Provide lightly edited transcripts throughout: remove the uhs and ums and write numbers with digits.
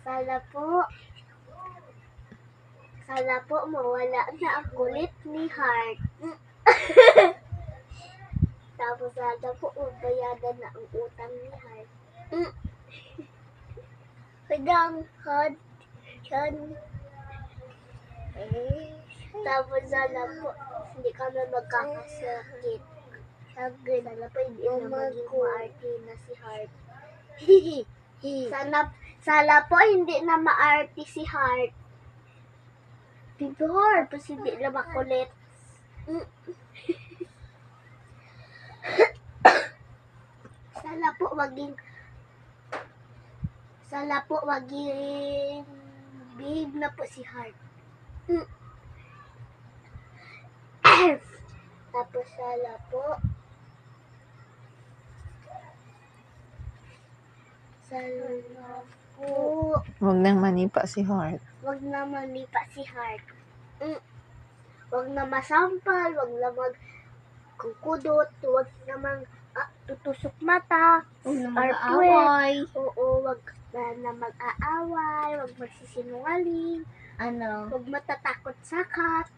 Sana po. Sana po mawala na ang kulit ni Heart. Tapos sana po mabayadan na ang utang ni Heart. Hanggang Heart. Tapos sana po hindi kami magkakasakit. Sana po hindi na maging maarte na si Heart. Sana po hindi na maarte si Heart. Dito Heart, tapos hindi na makulit. Sana po maging big na po si Heart. Tapos sana po Huwag nang manipa si Heart. wag na manipa si Heart. Wag na masampal, wag na magkukudot, wag na tutusok mata, Huwag na or mag-aaway. Oo, wag na mag-aaway, wag magsisinungaling, wag matatakot sa kat.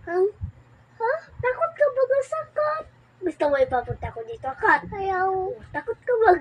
Ha? Takot ka ba sa kat? Gusto mo ipapunta ko dito, kat? Ayaw. Takot ka ba?